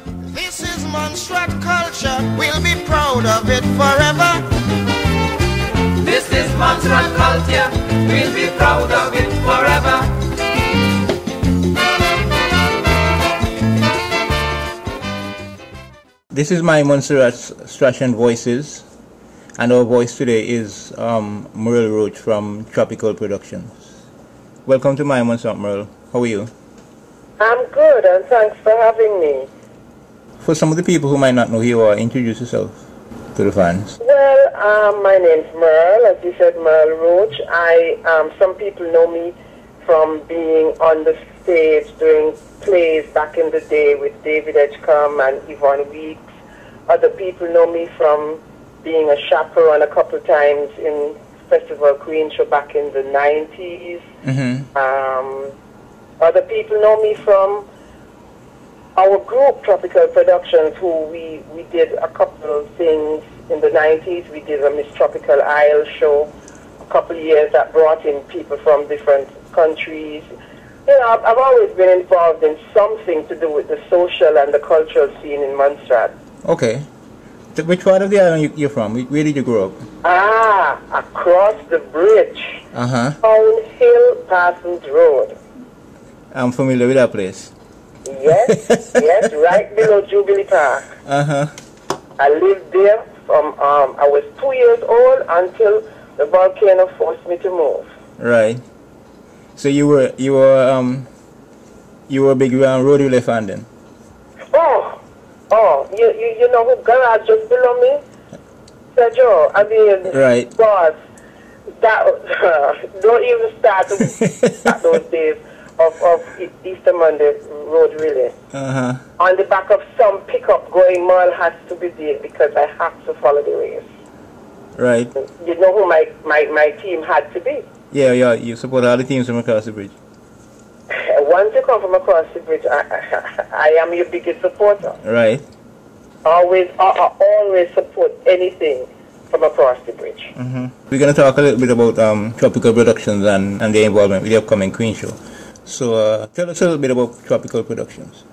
This is Montserrat culture, we'll be proud of it forever. This is Montserrat culture, we'll be proud of it forever. This is my Montserrat Stratian Voices, and our voice today is Myrle Roach from Tropical Productions. Welcome to my Montserrat, Myrle. How are you? I'm good, and thanks for having me. For some of the people who might not know who you are, introduce yourself to the fans. Well, my name's Myrle, as you said, Myrle Roach. Some people know me from being on the stage doing plays back in the day with David Edgecombe and Yvonne Weeks. Other people know me from being a chaperone a couple of times in Festival Queen Show back in the 90s. Other people know me from our group, Tropical Productions, who we did a couple of things in the 90s. We did a Miss Tropical Isle show a couple of years that brought in people from different countries. You know, I've always been involved in something to do with the social and the cultural scene in Montserrat. Okay. Which part of the island you're from? Where did you grow up? Across the bridge. Town Hill, Parsons Road. I'm familiar with that place. Yes, yes, right below Jubilee Park. I lived there from I was 2 years old until the volcano forced me to move. Right. So you were a big road relay fan then? You know who garage just below me? Sergio, I mean, right. Boss, that don't even start at those days of Easter Monday road relay. On the back of some pickup going, Myrle has to be there because I have to follow the race. Right. You know who my team had to be? Yeah, you support all the teams from across the bridge. Once you come from across the bridge, I am your biggest supporter. Right. Always support anything from across the bridge. We're going to talk a little bit about Tropical Productions and their involvement with the upcoming Queen Show. So tell us a little bit about Tropical Productions.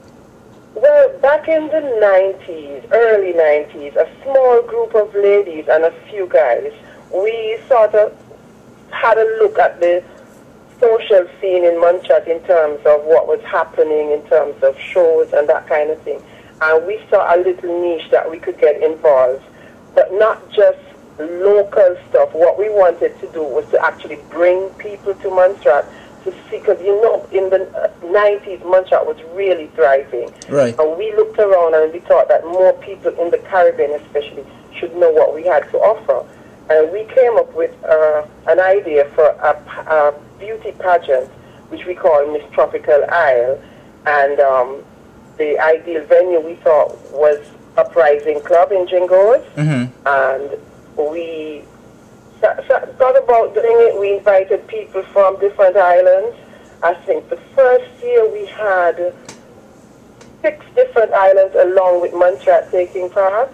Well, back in the 90s, early 90s, a small group of ladies and a few guys, we sort of had a look at the social scene in Montserrat in terms of what was happening in terms of shows and that kind of thing. And we saw a little niche that we could get involved, but not just local stuff. What we wanted to do was to actually bring people to Montserrat to see, because you know, in the 90s, Montserrat was really thriving. Right. And we looked around and we thought that more people in the Caribbean especially should know what we had to offer. And we came up with an idea for a beauty pageant, which we call Miss Tropical Isle. And the ideal venue we thought was Uprising Club in Jingos. And we thought about doing it. We invited people from different islands. I think the first year we had 6 different islands along with Montserrat taking part.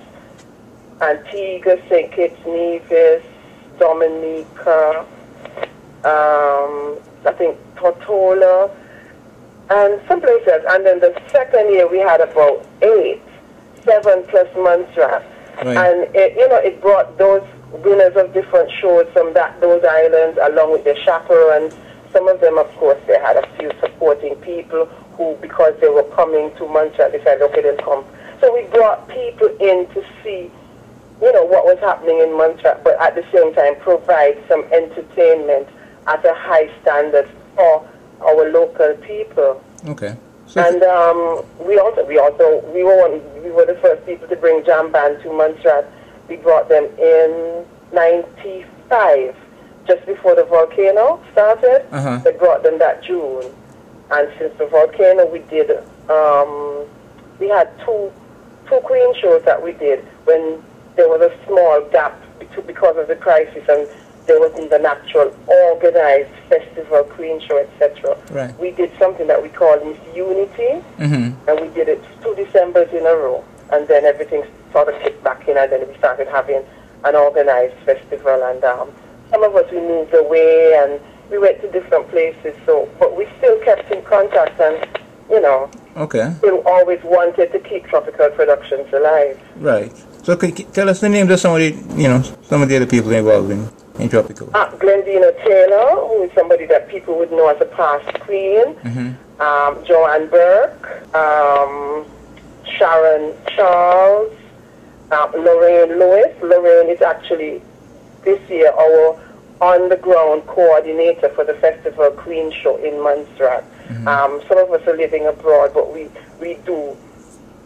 Antigua, St. Kitts Nevis, Dominica, I think Tortola, and some places. And then the second year we had about 7 plus Montserrat. Right. And it brought those winners of different shows from those islands along with their chaperones. Some of them, of course, they had a few supporting people who, because they were coming to Montserrat, they said, okay, then come. So we brought people in to see what was happening in Montserrat, but at the same time provide some entertainment at a high standard for our local people. Okay. So and we were the first people to bring jam band to Montserrat. We brought them in 95, just before the volcano started. They brought them that June, and since the volcano, we did. We had two Queen shows that we did when there was a small gap because of the crisis, and there wasn't the natural organized festival, Queen show, etc. Right. We did something that we called Miss Unity, and we did it 2 Decembers in a row, and then everything sort of kicked back in, and then we started having an organized festival, and some of us, we moved away, and we went to different places, but we still kept in contact, and you know, Okay. still always wanted to keep Tropical Productions alive. Right. So could you tell us the names of some of the, some of the other people involved in Tropical? Glendina Taylor, who is somebody that people would know as a past queen. Joanne Burke, Sharon Charles, Lorraine Lewis. Lorraine is actually this year our on-the-ground coordinator for the Festival Queen Show in Montserrat. Some of us are living abroad, but we do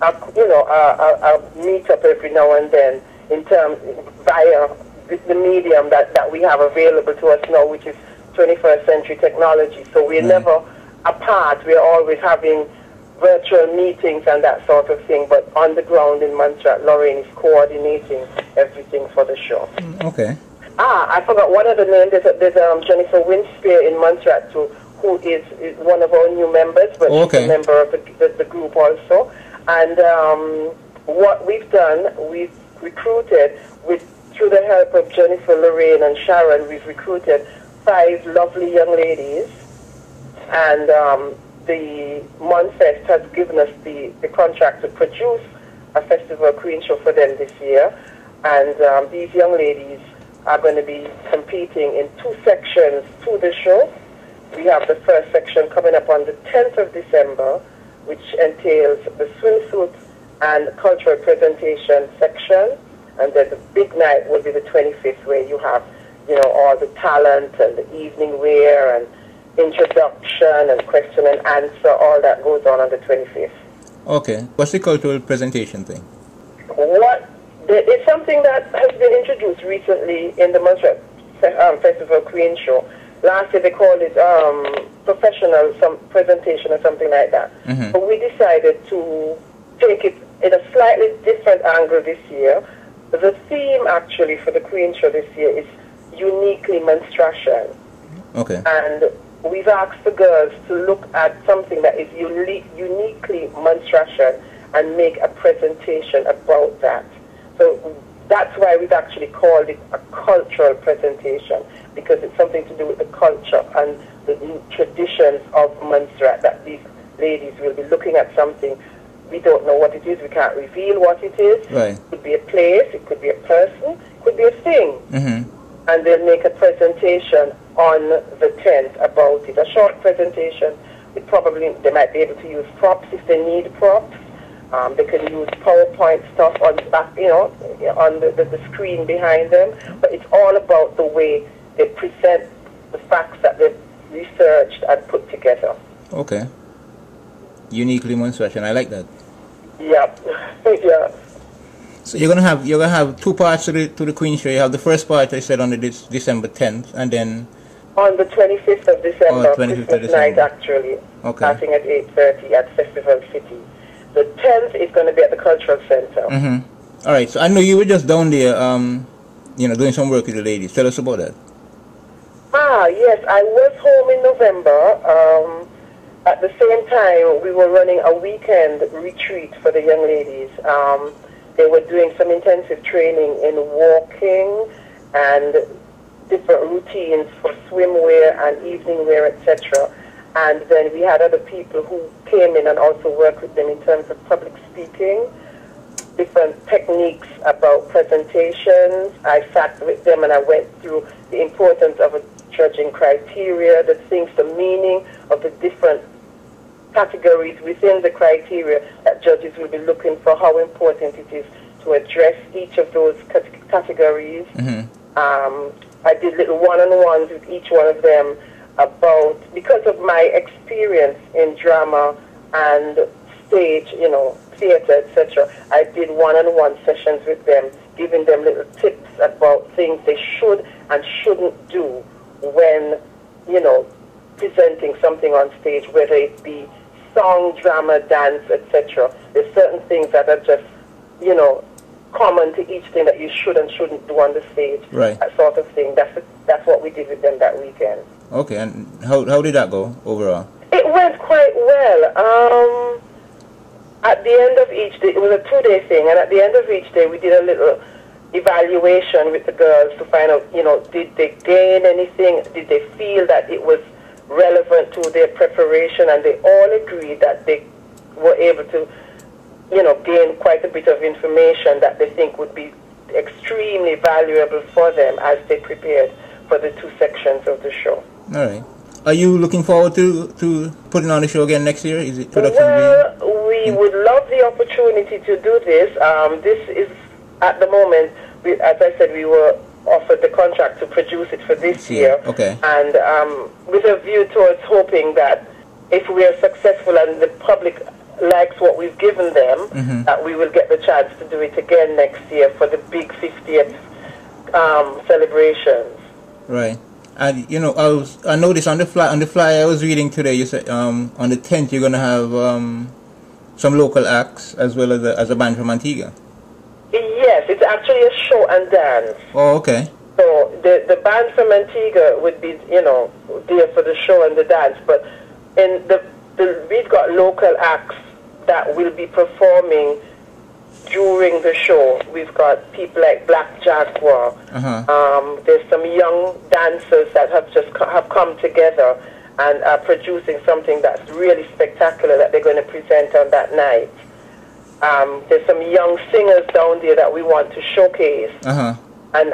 a meet up every now and then in terms via the medium that we have available to us now, which is 21st century technology. So we're never apart. We're always having virtual meetings and that sort of thing. But on the ground in Montserrat, Lorraine is coordinating everything for the show. Okay. I forgot one of the names. There's Jennifer Winspear in Montserrat too, who is one of our new members, but she's a member of the group also. And what we've done, we've recruited, through the help of Jennifer, Lorraine, and Sharon, we've recruited 5 lovely young ladies. And the Monfest has given us the contract to produce a Festival Queen Show for them this year. And these young ladies are going to be competing in 2 sections to the show. We have the first section coming up on the 10th of December, which entails the swimsuit and cultural presentation section. And then the big night will be the 25th, where you have, all the talent and the evening wear and introduction and question and answer, all that goes on the 25th. Okay. What's the cultural presentation thing? It's something that has been introduced recently in the Montserrat Festival Queen Show. Last year they called it professional presentation or something like that. But we decided to take it in a slightly different angle this year. The theme actually for the Queen Show this year is uniquely menstruation. Okay. And we've asked the girls to look at something that is uniquely menstruation and make a presentation about that. So that's why we've actually called it a cultural presentation, because it's something to do with the culture and the traditions of Montserrat, that these ladies will be looking at something. We don't know what it is. We can't reveal what it is. Right. It could be a place. It could be a person. It could be a thing. And they'll make a presentation on the 10th about it. A short presentation. They might be able to use props if they need props. They can use PowerPoint stuff on on the screen behind them. But it's all about the way they present the facts that they've researched and put together. Okay. Uniquely menstruation. I like that. Yeah. Yeah. So you're gonna have 2 parts to the Queen Show. You have the first part, I said, on the December 10th, and then on the 25th of December, Christmas night actually, starting at 8:30 at Festival City. The 10th is going to be at the Cultural Center. All right. So I know you were just down there, doing some work with the ladies. Tell us about that. Yes, I was home in November. At the same time, we were running a weekend retreat for the young ladies. They were doing some intensive training in walking and different routines for swimwear and evening wear, etc. And then we had other people who came in and also worked with them in terms of public speaking, different techniques about presentations. I sat with them and I went through the importance of a judging criteria, the meaning of the different categories within the criteria that judges will be looking for, how important it is to address each of those categories. I did little one-on-ones with each one of them about, because of my experience in drama and stage, theater, etc. I did one-on-one sessions with them, giving them little tips about things they should and shouldn't do when, presenting something on stage, whether it be song, drama, dance, etc. There's certain things that are just, common to each thing that you should and shouldn't do on the stage. Right. That sort of thing. That's what we did with them that weekend. Okay, and how did that go overall? It went quite well. At the end of each day, it was a 2-day thing, and at the end of each day, we did a little evaluation with the girls to find out, did they gain anything? Did they feel that it was relevant to their preparation, and they all agreed that they were able to, you know, gain quite a bit of information that they think would be extremely valuable for them as they prepared for the 2 sections of the show. All right. Are you looking forward to putting on the show again next year? Is it production? Well, we would love the opportunity to do this. This is, at the moment, as I said, we were offered the contract to produce it for this year. Okay. And with a view towards hoping that if we are successful and the public likes what we've given them, that we will get the chance to do it again next year for the big 50th celebrations. Right. And you know, I noticed on the flyer I was reading today, you said on the 10th you're gonna have some local acts as well as a band from Antigua. Yes, it's actually a show and dance. Oh, okay. So the band from Antigua would be, you know, there for the show and the dance, but in we've got local acts that will be performing during the show. We've got people like Black Jaguar. There's some young dancers that have come together and are producing something that's really spectacular that they're going to present on that night. There's some young singers down there that we want to showcase and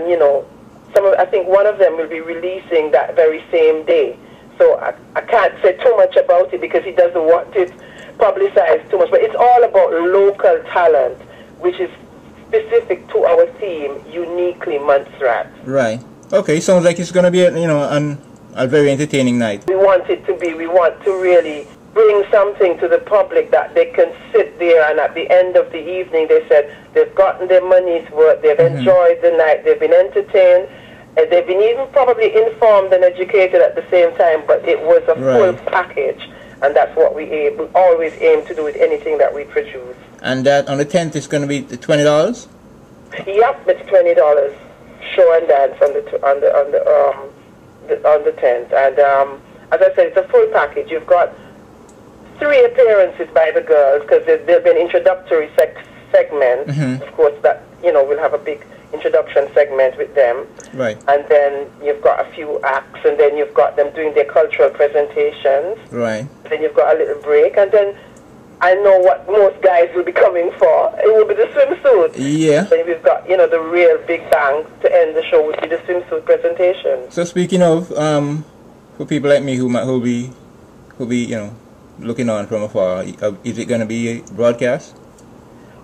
you know, I think one of them will be releasing that very same day. So I can't say too much about it because he doesn't want it publicized too much, but it's all about local talent, which is specific to our theme, uniquely Montserrat. Right. Okay, sounds like it's going to be a very entertaining night. We want it to be. We want to really bring something to the public that they can sit there and at the end of the evening they said they've gotten their money's worth, they've enjoyed the night, they've been entertained, and they've been even probably informed and educated at the same time, but it was a full package. And that's what we always aim to do with anything that we produce. And that on the 10th is going to be $20? Yep, it's $20. Show and dance on the 10th. And as I said, it's a full package. You've got 3 appearances by the girls because there'll be an introductory segment. Of course, that, you know, we'll have a big introduction segment with them. Right. And then you've got a few acts, and then you've got them doing their cultural presentations. Right. Then you've got a little break, and then I know what most guys will be coming for. It will be the swimsuit. Yeah. Then we've got, you know, the real big bang to end the show would be the swimsuit presentation. So speaking of, for people like me who be, you know, looking on from afar, is it going to be broadcast?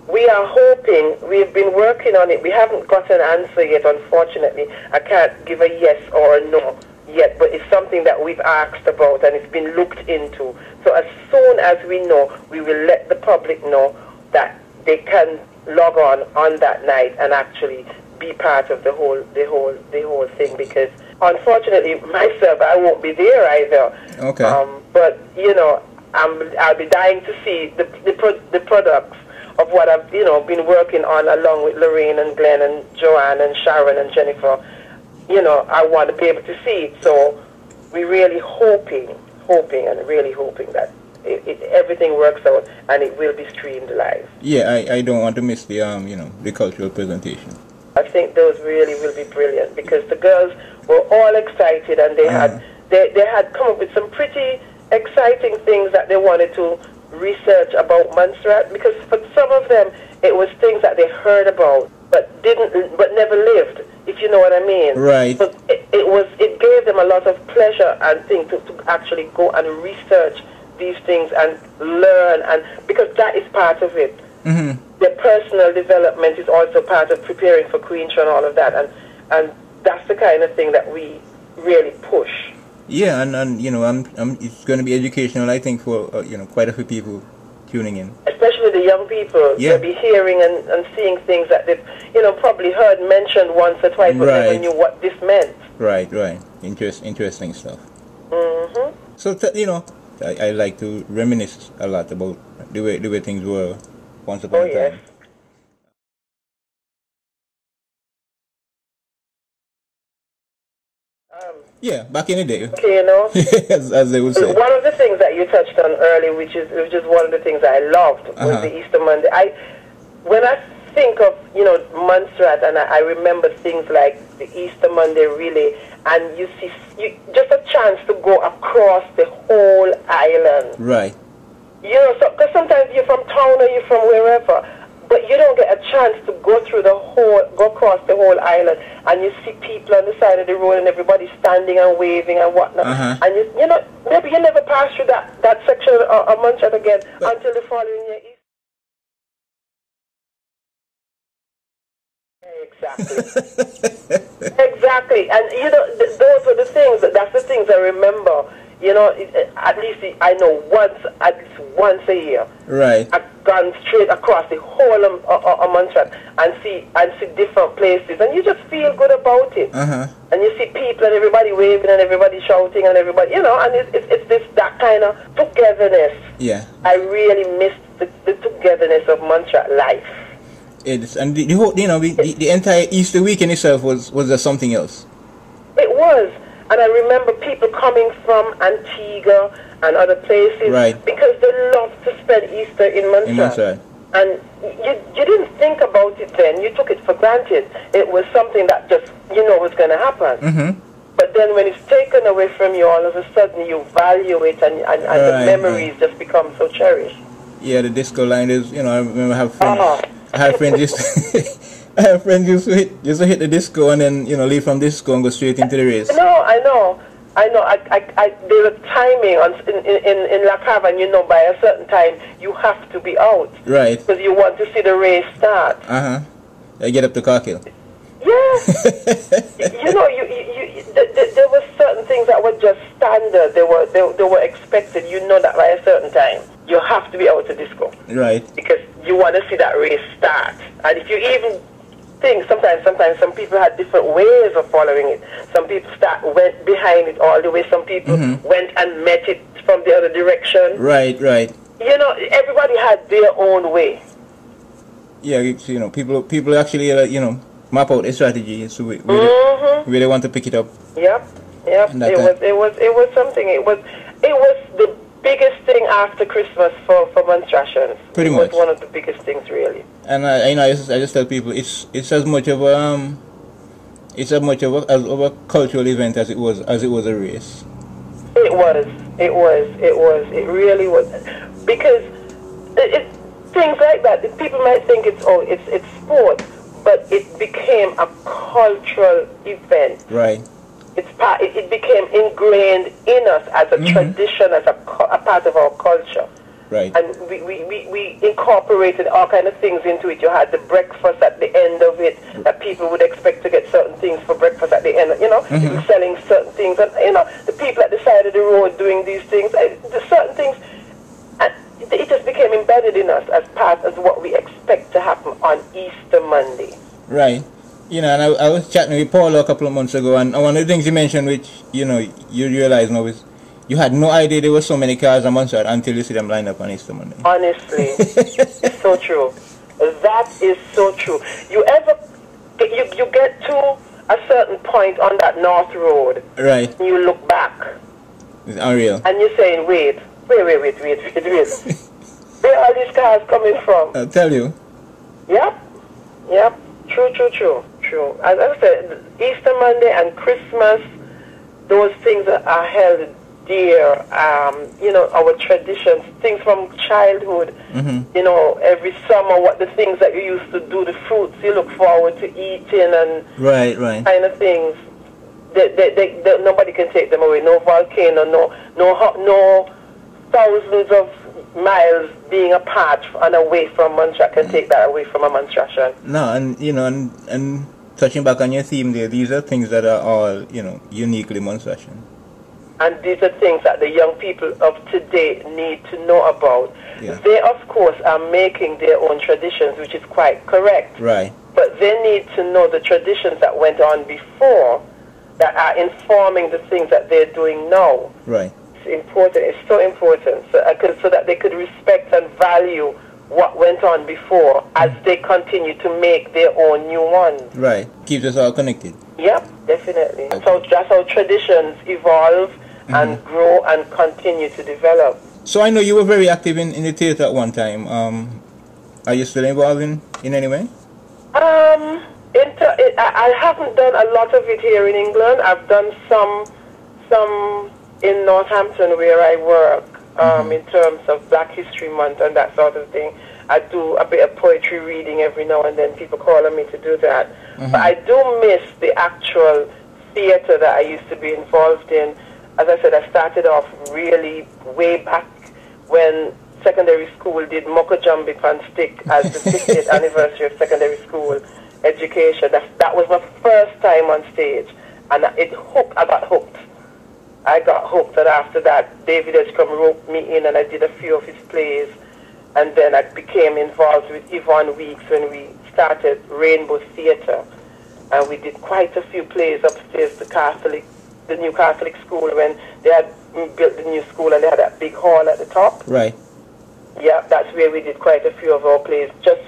We are hoping. We've been working on it. We haven't got an answer yet, unfortunately. I can't give a yes or a no yet, but it's something that we've asked about and it's been looked into. So as soon as we know, we will let the public know that they can log on that night and actually be part of the whole thing. Because unfortunately, myself, I won't be there either. Okay. But you know, I'll be dying to see the products of what I've, you know, been working on along with Lorraine and Glenn and Joanne and Sharon and Jennifer. You know, I want to be able to see it. So we're really hoping that everything works out and it will be streamed live. Yeah, I don't want to miss the you know, the cultural presentation. I think those really will be brilliant because the girls were all excited and they had come up with some pretty exciting things that they wanted to research about Montserrat, because for some of them it was things that they heard about but never lived, if you know what I mean. Right. So it gave them a lot of pleasure and things to actually go and research these things and learn, and because that is part of it. Their personal development is also part of preparing for Queen Show and all of that, and that's the kind of thing that we really push. Yeah, and you know, it's going to be educational, I think, for you know, quite a few people tuning in. Especially the young people. Yeah. They'll be hearing and seeing things that they've, you know, probably heard mentioned once or twice, but never knew what this meant. Right. Interesting stuff. So you know, I like to reminisce a lot about the way things were once upon a time. Yeah, back in the day. Okay, you know, as they would say. One of the things that you touched on earlier, which is one of the things I loved, was the Easter Monday. When I think of, you know, Montserrat, and I remember things like the Easter Monday relay, and you see just a chance to go across the whole island. Right. You know, because sometimes you're from town or you're from wherever, but you don't get a chance to go across the whole island, and you see people on the side of the road and everybody standing and waving and whatnot. And you know, maybe you never pass through that section of Montserrat again until the following year. Exactly. Exactly. And you know, those were the things. That's the things I remember. You know, at least I know at least once a year. Right. I've gone straight across the whole of Montserrat and see different places, and you just feel good about it. And you see people and everybody waving and everybody shouting and everybody, you know, and it's that kind of togetherness. Yeah. I really miss the togetherness of Montserrat life. It's, and the whole, you know, the entire Easter weekend itself was just something else. It was. And I remember people coming from Antigua and other places, right, because they love to spend Easter in Montserrat. And you didn't think about it then. You took it for granted. It was something that just, you know, was going to happen. But then when it's taken away from you, all of a sudden you value it, and the memories just become so cherished. Yeah, the disco line is, you know, I remember I have friends. I have friends I have friends used to hit the disco and then, you know, leave from disco and go straight into the race. No, I know. There's a timing in La Cave, you know, by a certain time you have to be out. Right. Because you want to see the race start. I get up to Carkill. Yeah. You know, there were certain things that were just standard. They were expected. You know that by a certain time you have to be out to disco. Right. Because you want to see that race start. And if you even think, sometimes some people had different ways of following it. Some people went behind it all the way. Some people went and met it from the other direction. Right. You know, everybody had their own way. Yeah, you know, people actually, you know, map out a strategy so where they want to pick it up. Yep. It was something. It was the biggest thing after Christmas for Monstratians. Pretty much. It was one of the biggest things, really. And I just tell people it's as much of a cultural event as it was a race. It really was, because things like that. People might think it's sport, but it became a cultural event. Right. It became ingrained in us as a tradition, as a part of our culture. Right. And we incorporated all kind of things into it. You had the breakfast at the end of it, that people would expect to get certain things for breakfast at the end. You know, people selling certain things, and you know, the people at the side of the road doing these things. The certain things, and it just became embedded in us as part of what we expect to happen on Easter Monday. Right. You know, and I was chatting with Paul a couple of months ago, and one of the things you mentioned, which, you know, you realize now, is you had no idea there were so many cars on Montserrat until you see them lined up on Easter Monday. Honestly, it's so true. That is so true. You get to a certain point on that North Road, right? And you look back. It's unreal. And you're saying, wait. Where are these cars coming from? I'll tell you. Yep. True. As I said, Easter Monday and Christmas, those things are held dear. You know, our traditions, things from childhood. You know, every summer, what the things that you used to do, the fruits you look forward to eating, and right, kind of things. Nobody can take them away. No volcano, no thousands of miles being apart and away from Montserrat can take that away from a Monstratian. No, and you know, and touching back on your theme there, these are things that are all, you know, uniquely Monstratian. And these are things that the young people of today need to know about. Yeah. They, of course, are making their own traditions, which is quite correct. Right. But they need to know the traditions that went on before that are informing the things that they're doing now. Right. Important. It's so important, so that they could respect and value what went on before as they continue to make their own new ones. Right. Keeps us all connected. Yep, definitely. So that's how traditions evolve and grow and continue to develop. So I know you were very active in the theater at one time. Are you still involved in any way? I haven't done a lot of it here in England. I've done some in Northampton where I work, in terms of Black History Month and that sort of thing. I do a bit of poetry reading every now and then. People call on me to do that. But I do miss the actual theater that I used to be involved in. As I said, I started off really way back when secondary school did Moko Jumbi Pan Stick as the 50th anniversary of secondary school education. That was my first time on stage, and I got hooked. I got hooked, and after that, David Edgecombe roped me in, and I did a few of his plays, and then I became involved with Yvonne Weeks when we started Rainbow Theatre, and we did quite a few plays upstairs, the new Catholic school, when they had built the new school, and they had that big hall at the top. Right. Yeah, that's where we did quite a few of our plays just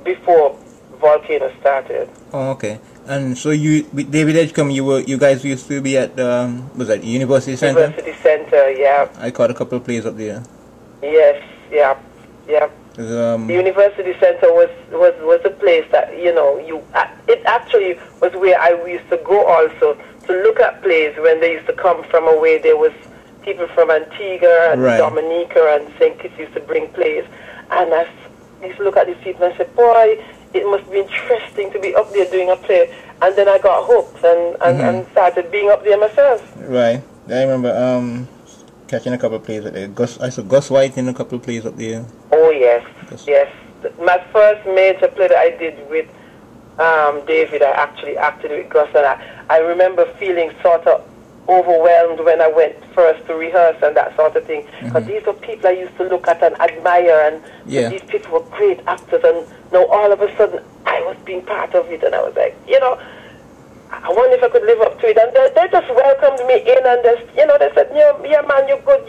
before Volcano started. Oh, okay. And so you, with David Edgecombe, you guys used to be at was that University Center? University Center, yeah. I caught a couple of plays up there. Yes, yeah, yeah. The University Center was a place that, you know, it actually was where I used to go also to look at plays when they used to come from away. There was people from Antigua and Dominica and St. Kitts used to bring plays, and I used to look at these people and I said, boy, it must be interesting to be up there doing a play. And then I got hooked and started being up there myself. Right. I remember catching a couple of plays up there. I saw Gus White in a couple of plays up there. Oh, yes. Yes. My first major play that I did with David, I actually acted with Gus. And I remember feeling sort of overwhelmed when I went first to rehearse and that sort of thing. Because these are people I used to look at and admire, and these people were great actors, and now all of a sudden I was being part of it, and I was like, you know, I wonder if I could live up to it. And they just welcomed me in, and they said, yeah man, you could,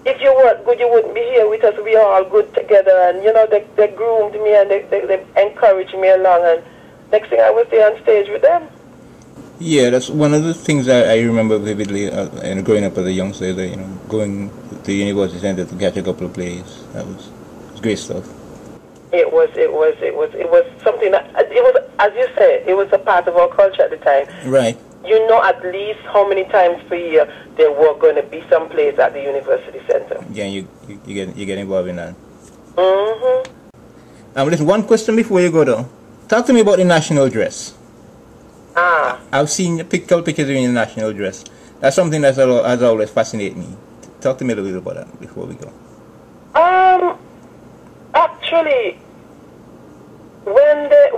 if you weren't good, you wouldn't be here with us. We are all good together, and you know, they groomed me and they encouraged me along, and next thing I was there on stage with them. Yeah, that's one of the things I remember vividly, and growing up as a youngster, you know, going to the University Center to catch a couple of plays. That was great stuff. It was something that, it was, as you say, it was a part of our culture at the time. Right. You know, at least how many times per year there were going to be some plays at the University Center. Yeah, you get involved in that. Listen, one question before you go though. Talk to me about the national dress. I've seen couple pictures of you in the national dress. That's something that has always fascinated me. Talk to me a little bit about that before we go. Actually, when they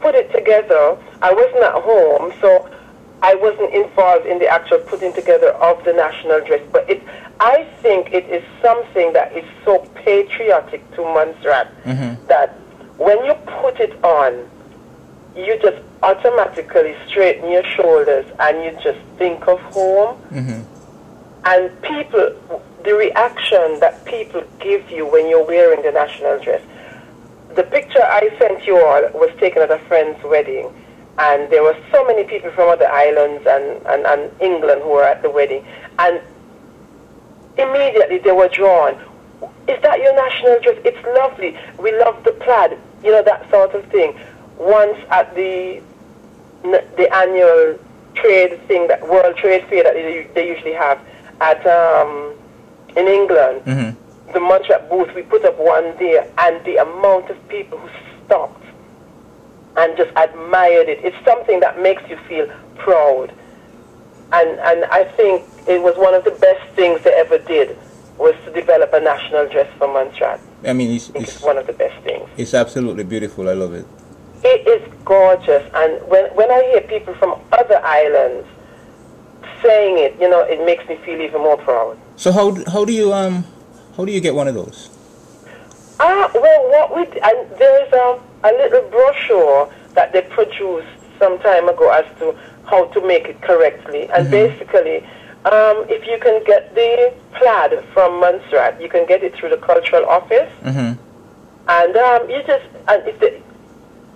put it together, I wasn't at home, so I wasn't involved in the actual putting together of the national dress. But I think it is something that is so patriotic to Montserrat that when you put it on, you just automatically straighten your shoulders and you just think of home. And people, the reaction that people give you when you're wearing the national dress. The picture I sent you all was taken at a friend's wedding, and there were so many people from other islands and England who were at the wedding, and immediately they were drawn. Is that your national dress? It's lovely. We love the plaid, you know, that sort of thing. Once at the annual trade thing, that World Trade Fair that they usually have at in England, the Montserrat booth, we put up one there, and the amount of people who stopped and just admired it. It's something that makes you feel proud, and I think it was one of the best things they ever did, was to develop a national dress for Montserrat. I mean, it's one of the best things. It's absolutely beautiful. I love it. It is gorgeous, and when I hear people from other islands saying it, you know, it makes me feel even more proud. So how do you get one of those? Well, there's a little brochure that they produced some time ago as to how to make it correctly, and basically, if you can get the plaid from Montserrat, you can get it through the cultural office, and if they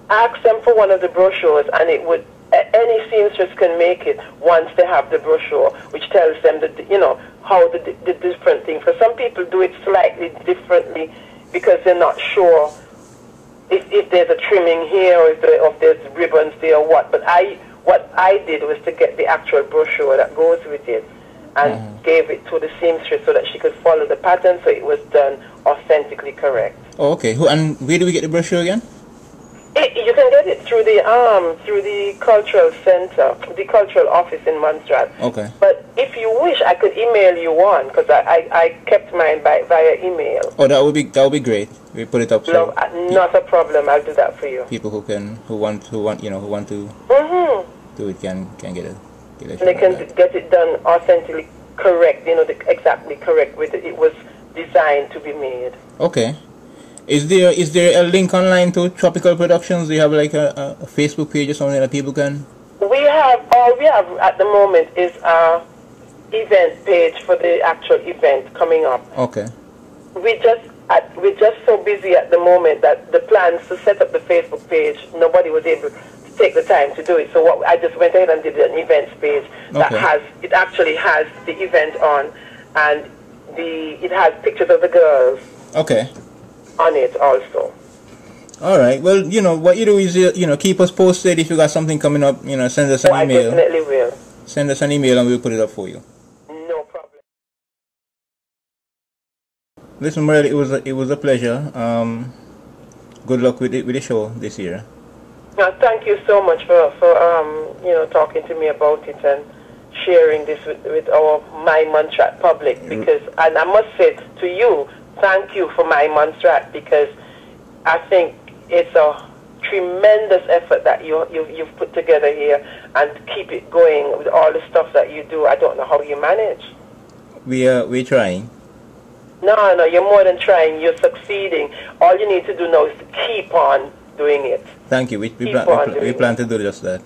ask them for one of the brochures, and it would, any seamstress can make it once they have the brochure, which tells them that, you know, how the different things. For some people do it slightly differently because they're not sure if there's a trimming here or if there's ribbons there or what. But what I did was to get the actual brochure that goes with it and gave it to the seamstress so that she could follow the pattern, so it was done authentically correct. Oh, okay. And where do we get the brochure again? You can get it through the cultural center, the cultural office in Montserrat. Okay. But if you wish, I could email you one, because I kept mine via email. Oh, that would be great. We put it up. So not a problem. I'll do that for you. People who want to do it can get it. They can get it done authentically correct. Exactly correct with it. It was designed to be made. Okay. Is there a link online to Tropical Productions? Do you have like a Facebook page or something that people can? All we have at the moment is a event page for the actual event coming up. Okay. We're just so busy at the moment that the plans to set up the Facebook page, nobody was able to take the time to do it. So I just went ahead and did an events page that actually has the event on, and it has pictures of the girls. Okay. On it also. All right. Well, what you do is keep us posted if you got something coming up. Send us an email. I definitely will. Send us an email and we'll put it up for you. No problem. Listen, Myrle, it was a pleasure. Good luck with the show this year. Thank you so much for talking to me about it and sharing this with my Montserrat public, and I must say to you, thank you for my Montserrat, because I think it's a tremendous effort that you've put together here, and keep it going with all the stuff that you do. I don't know how you manage. We're trying. No, you're more than trying. You're succeeding. All you need to do now is to keep on doing it. Thank you. We plan to do just that.